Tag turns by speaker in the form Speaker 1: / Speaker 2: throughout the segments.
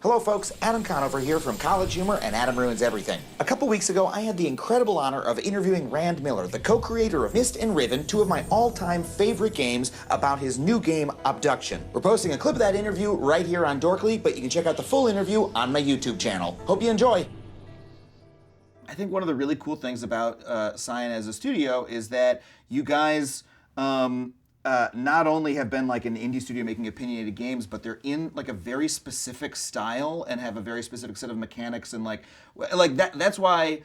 Speaker 1: Hello folks, Adam Conover here from College Humor and Adam Ruins Everything. A couple weeks ago, I had the incredible honor of interviewing Rand Miller, the co-creator of Myst and Riven, two of my all-time favorite games, about his new game, Obduction. We're posting a clip of that interview right here on Dorkly, but you can check out the full interview on my YouTube channel. Hope you enjoy. I think one of the really cool things about Cyan as a studio is that you guys not only have been like an indie studio making opinionated games, but they're in like a very specific style and have a very specific set of mechanics and like that. That's why,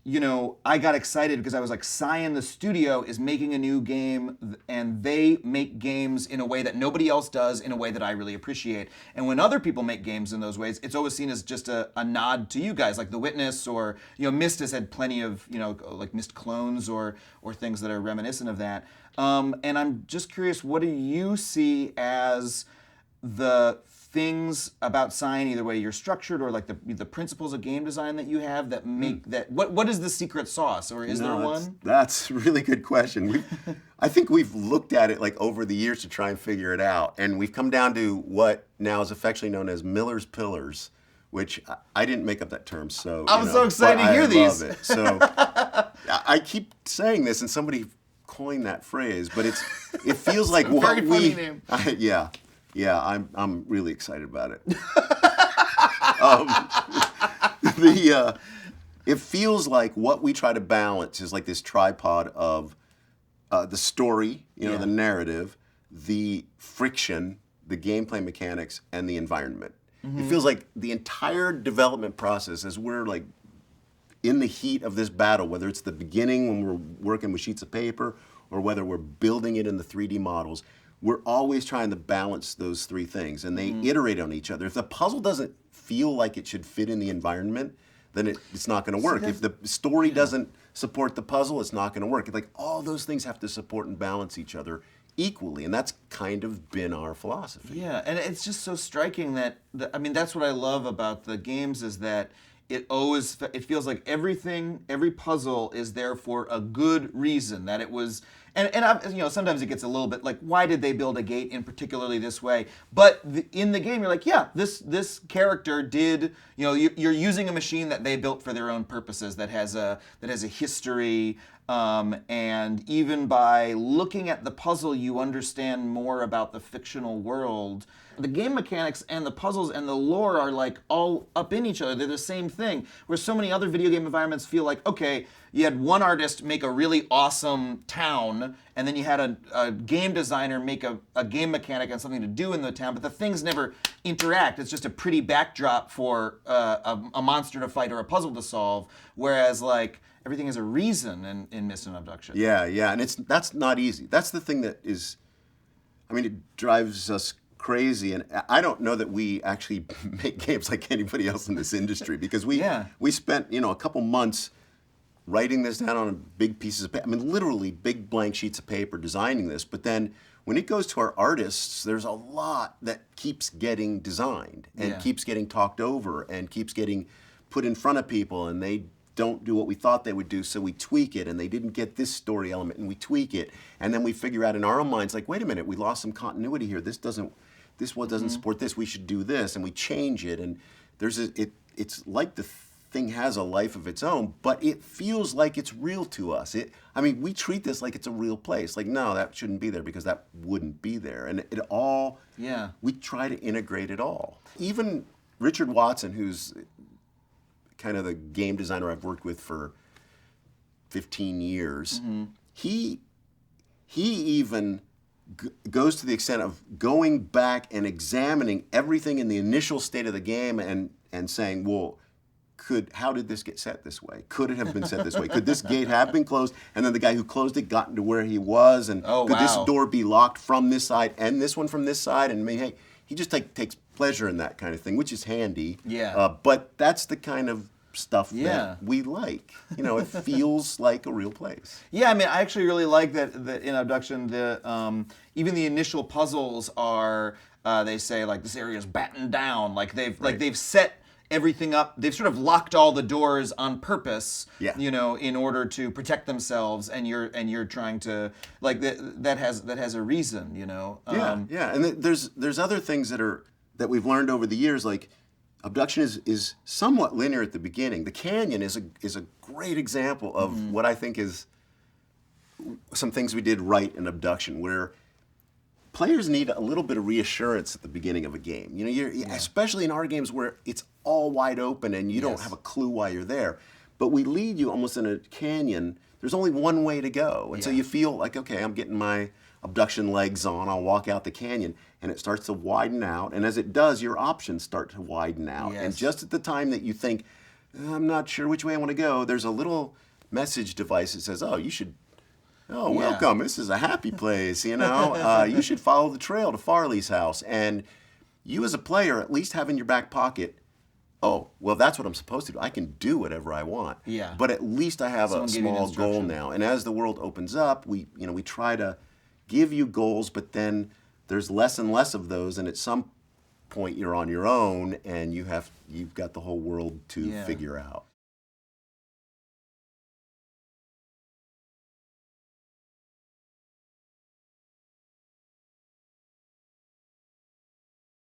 Speaker 1: you know, I got excited because I was like, Cyan the studio is making a new game and they make games in a way that nobody else does, in a way that I really appreciate. And when other people make games in those ways, it's always seen as just a nod to you guys, like The Witness, or, you know, Myst has had plenty of, you know, like Myst clones or things that are reminiscent of that. And I'm just curious, what do you see as the things about Cyan, either way you're structured or like the principles of game design that you have that make that, what is the secret sauce, or is there one?
Speaker 2: That's a really good question. I think we've looked at it like over the years to try and figure it out, and we've come down to what now is affectionately known as Miller's Pillars, which I didn't make up that term, so
Speaker 3: I'm so excited to hear these.
Speaker 2: I love it. So I keep saying this, and somebody coined that phrase, but it feels like what
Speaker 3: very funny name.
Speaker 2: I'm really excited about it. It feels like what we try to balance is like this tripod of the story, the narrative, the friction, the gameplay mechanics, and the environment. Mm-hmm. It feels like the entire development process, as we're like in the heat of this battle, whether it's the beginning when we're working with sheets of paper or whether we're building it in the 3D models, we're always trying to balance those three things, and they iterate on each other. If the puzzle doesn't feel like it should fit in the environment, then it's not going to work. If the story doesn't support the puzzle, it's not going to work. It's like all those things have to support and balance each other equally, and that's kind of been our philosophy.
Speaker 3: Yeah, and it's just so striking that, that's what I love about the games, is that it feels like every puzzle is there for a good reason, that it was, and sometimes it gets a little bit like, why did they build a gate in particularly this way? But in the game, you're like, yeah, this character did, you're using a machine that they built for their own purposes, that has a history, and even by looking at the puzzle, you understand more about the fictional world. The game mechanics and the puzzles and the lore are like all up in each other. They're the same thing. Where so many other video game environments feel like, okay, you had one artist make a really awesome town, and then you had a game designer make a game mechanic and something to do in the town, but the things never interact. It's just a pretty backdrop for a monster to fight or a puzzle to solve. Whereas like everything has a reason in Myst and Obduction.
Speaker 2: Yeah, and that's not easy. That's the thing that is, it drives us crazy, and I don't know that we actually make games like anybody else in this industry, because we spent a couple months writing this down on big pieces of paper. Literally big blank sheets of paper, designing this. But then when it goes to our artists, there's a lot that keeps getting designed and keeps getting talked over and keeps getting put in front of people, and they don't do what we thought they would do, so we tweak it, and they didn't get this story element, and we tweak it, and then we figure out in our own minds, like, wait a minute, we lost some continuity here. This one doesn't support this. We should do this, and we change it. And it's like the thing has a life of its own, but it feels like it's real to us. We treat this like it's a real place. Like, no, that shouldn't be there because that wouldn't be there. And we try to integrate it all. Even Richard Watson, who's kind of the game designer I've worked with for 15 years, he even goes to the extent of going back and examining everything in the initial state of the game and saying, well, how did this get set this way? Could it have been set this way? Could this gate have been closed, and then the guy who closed it got into where he was, and could this door be locked from this side and this one from this side? And he just takes pleasure in that kind of thing, which is handy.
Speaker 3: Yeah.
Speaker 2: But that's the kind of stuff that we like. It feels like a real place.
Speaker 3: Yeah, I actually really like that in Obduction, even the initial puzzles are, they say, like, this area is battened down. Like they've set everything up. They've sort of locked all the doors on purpose, in order to protect themselves, and you're trying to, like, that has a reason,
Speaker 2: And there's other things that we've learned over the years, like, Obduction is somewhat linear at the beginning. The canyon is a great example of what I think is some things we did right in Obduction, where players need a little bit of reassurance at the beginning of a game. You know, especially in our games where it's all wide open and you don't have a clue why you're there. But we lead you almost in a canyon. There's only one way to go, and so you feel like, okay, I'm getting my Obduction legs on. I'll walk out the canyon, and it starts to widen out. And as it does, your options start to widen out. And just at the time that you think, I'm not sure which way I want to go, there's a little message device that says, oh, you should. Oh, welcome. This is a happy place, you know. You should follow the trail to Farley's house. And you as a player at least have in your back pocket, oh, well, that's what I'm supposed to do. I can do whatever I want.
Speaker 3: Yeah.
Speaker 2: But at least I have a small goal now. And as the world opens up, we try to give you goals, but then there's less and less of those, and at some point you're on your own and you've got the whole world to figure out.